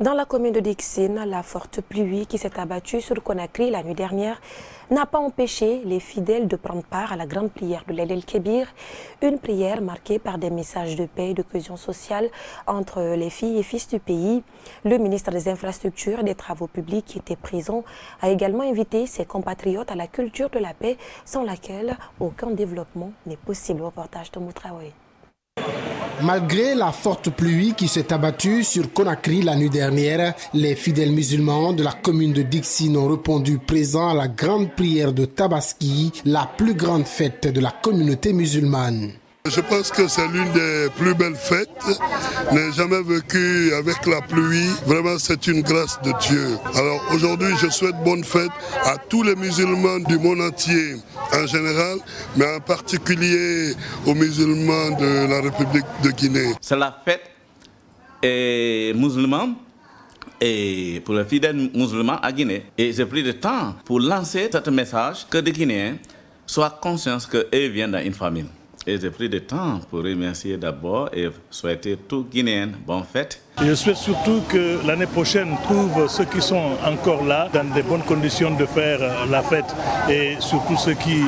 Dans la commune de Dixine, la forte pluie qui s'est abattue sur Conakry la nuit dernière n'a pas empêché les fidèles de prendre part à la grande prière de l'Eid el-Kébir, une prière marquée par des messages de paix et de cohésion sociale entre les filles et fils du pays. Le ministre des Infrastructures et des Travaux publics qui était présent a également invité ses compatriotes à la culture de la paix sans laquelle aucun développement n'est possible. Reportage de Moutraoui. Malgré la forte pluie qui s'est abattue sur Conakry la nuit dernière, les fidèles musulmans de la commune de Dixine ont répondu présents à la grande prière de Tabaski, la plus grande fête de la communauté musulmane. Je pense que c'est l'une des plus belles fêtes. Je n'ai jamais vécu avec la pluie. Vraiment, c'est une grâce de Dieu. Alors aujourd'hui, je souhaite bonne fête à tous les musulmans du monde entier en général, mais en particulier aux musulmans de la République de Guinée. C'est la fête musulmane et pour les fidèles musulmans à Guinée. Et j'ai pris le temps pour lancer ce message que les Guinéens soient conscients qu'eux viennent d'une famine. Et j'ai pris le temps pour remercier d'abord et souhaiter tous Guinéens bonne fête. Je souhaite surtout que l'année prochaine trouve ceux qui sont encore là dans de bonnes conditions de faire la fête et surtout ceux qui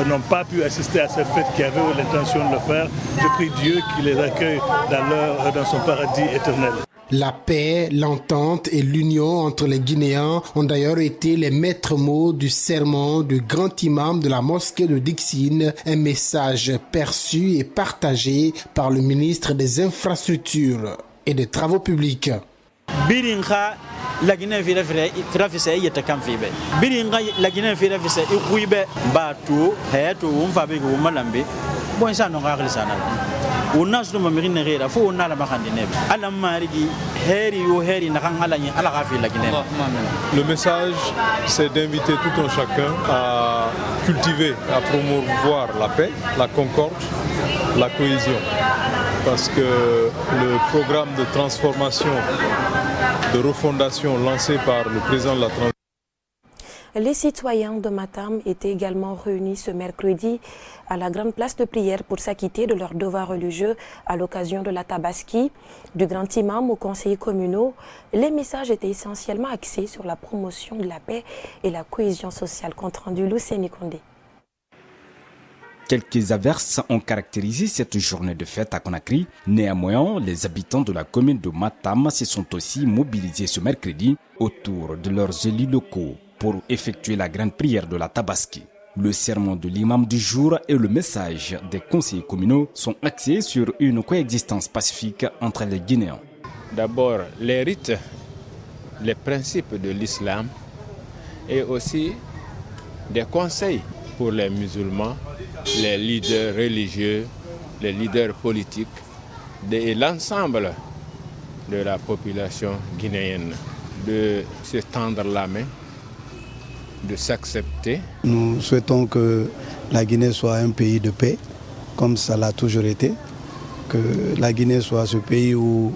n'ont pas pu assister à cette fête, qui avaient l'intention de le faire. Je prie Dieu qu'il les accueille dans son paradis éternel. La paix, l'entente et l'union entre les Guinéens ont d'ailleurs été les maîtres mots du sermon du grand imam de la mosquée de Dixine, un message perçu et partagé par le ministre des Infrastructures et des Travaux publics. La Guinée vira trafisé yeta kamfibe biringa la Guinée vira fise ikuibe batu heto umfabe ko malambe bon ça non ngakli sana unas no mamirine rera fo na la makandine ala marigi heri yo heri na kangala ni ala gafi la Guinée. Le message c'est d'inviter tout un chacun à cultiver, à promouvoir la paix, la concorde, la cohésion, parce que le programme de transformation, de refondation lancé par le président de la transition. Les citoyens de Matam étaient également réunis ce mercredi à la grande place de prière pour s'acquitter de leurs devoirs religieux à l'occasion de la Tabaski. Du grand imam aux conseillers communaux, les messages étaient essentiellement axés sur la promotion de la paix et la cohésion sociale. Compte rendu Lucéni Condé. Quelques averses ont caractérisé cette journée de fête à Conakry. Néanmoins, les habitants de la commune de Matam se sont aussi mobilisés ce mercredi autour de leurs élus locaux pour effectuer la grande prière de la Tabaski. Le sermon de l'imam du jour et le message des conseillers communaux sont axés sur une coexistence pacifique entre les Guinéens. D'abord, les rites, les principes de l'islam et aussi des conseils pour les musulmans, les leaders religieux, les leaders politiques et l'ensemble de la population guinéenne de se tendre la main, de s'accepter. Nous souhaitons que la Guinée soit un pays de paix, comme ça l'a toujours été, que la Guinée soit ce pays où,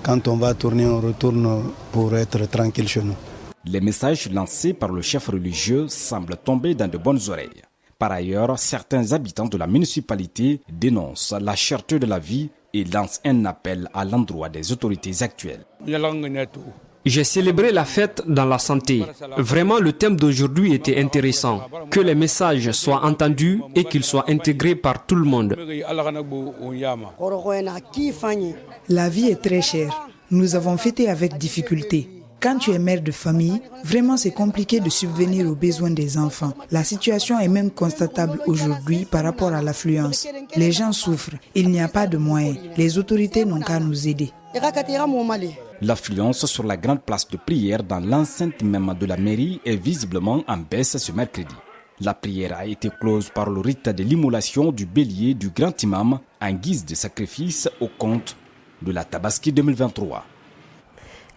quand on va tourner, on retourne pour être tranquille chez nous. Les messages lancés par le chef religieux semblent tomber dans de bonnes oreilles. Par ailleurs, certains habitants de la municipalité dénoncent la cherté de la vie et lancent un appel à l'endroit des autorités actuelles. J'ai célébré la fête dans la santé. Vraiment, le thème d'aujourd'hui était intéressant. Que les messages soient entendus et qu'ils soient intégrés par tout le monde. La vie est très chère. Nous avons fêté avec difficulté. Quand tu es mère de famille, vraiment c'est compliqué de subvenir aux besoins des enfants. La situation est même constatable aujourd'hui par rapport à l'affluence. Les gens souffrent, il n'y a pas de moyens. Les autorités n'ont qu'à nous aider. L'affluence sur la grande place de prière dans l'enceinte même de la mairie est visiblement en baisse ce mercredi. La prière a été close par le rite de l'immolation du bélier du grand imam en guise de sacrifice au compte de la Tabaski 2023.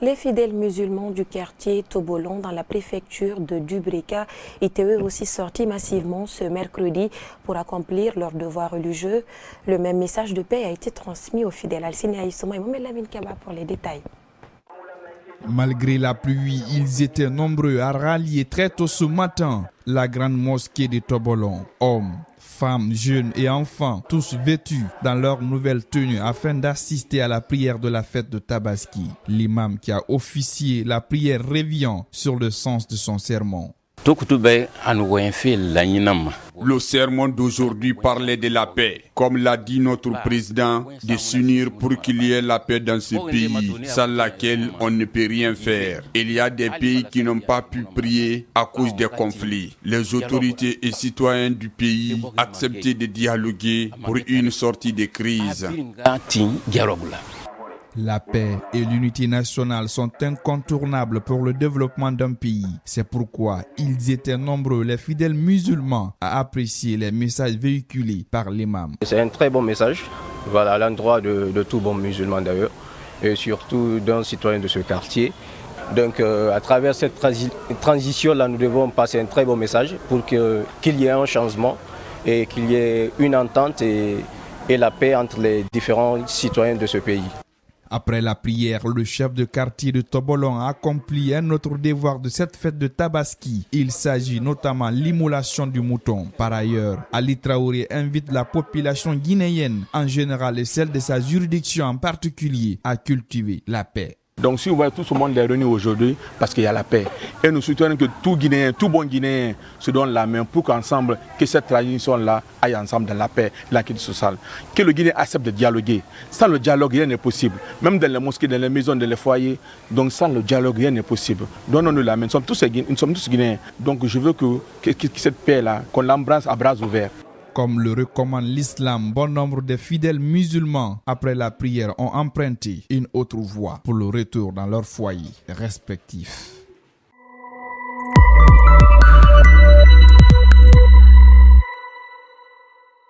Les fidèles musulmans du quartier Tobolon dans la préfecture de Dubreka étaient eux aussi sortis massivement ce mercredi pour accomplir leurs devoirs religieux. Le même message de paix a été transmis aux fidèles. Alcine Aïssoma et Mohamed Lamine Kaba pour les détails. Malgré la pluie, ils étaient nombreux à rallier très tôt ce matin la grande mosquée de Tobolon. Hommes, Femmes, jeunes et enfants, tous vêtus dans leur nouvelle tenue afin d'assister à la prière de la fête de Tabaski. L'imam qui a officié la prière revient sur le sens de son sermon. Le sermon d'aujourd'hui parlait de la paix. Comme l'a dit notre président, de s'unir pour qu'il y ait la paix dans ce pays, sans laquelle on ne peut rien faire. Il y a des pays qui n'ont pas pu prier à cause des conflits. Les autorités et citoyens du pays acceptaient de dialoguer pour une sortie de crise. La paix et l'unité nationale sont incontournables pour le développement d'un pays. C'est pourquoi ils étaient nombreux, les fidèles musulmans, à apprécier les messages véhiculés par l'imam. C'est un très bon message, à l'endroit de tout bon musulman d'ailleurs, et surtout d'un citoyen de ce quartier. Donc à travers cette transition-là, nous devons passer un très bon message pour qu'il y ait un changement et qu'il y ait une entente et la paix entre les différents citoyens de ce pays. Après la prière, le chef de quartier de Tobolon a accompli un autre devoir de cette fête de Tabaski. Il s'agit notamment de l'immolation du mouton. Par ailleurs, Ali Traoré invite la population guinéenne en général et celle de sa juridiction en particulier à cultiver la paix. Donc si vous voyez, tout ce monde est réuni aujourd'hui parce qu'il y a la paix. Et nous souhaitons que tout Guinéen, tout bon Guinéen se donne la main pour qu'ensemble, que cette tradition-là aille ensemble dans la paix, la quitte sociale. Que le Guinéen accepte de dialoguer. Sans le dialogue, rien n'est possible. Même dans les mosquées, dans les maisons, dans les foyers. Donc sans le dialogue, rien n'est possible. Donnons-nous la main. Nous sommes tous Guinéens. Donc je veux que cette paix-là, qu'on l'embrasse à bras ouverts. Comme le recommande l'islam, bon nombre de fidèles musulmans, après la prière, ont emprunté une autre voie pour le retour dans leur foyer respectif.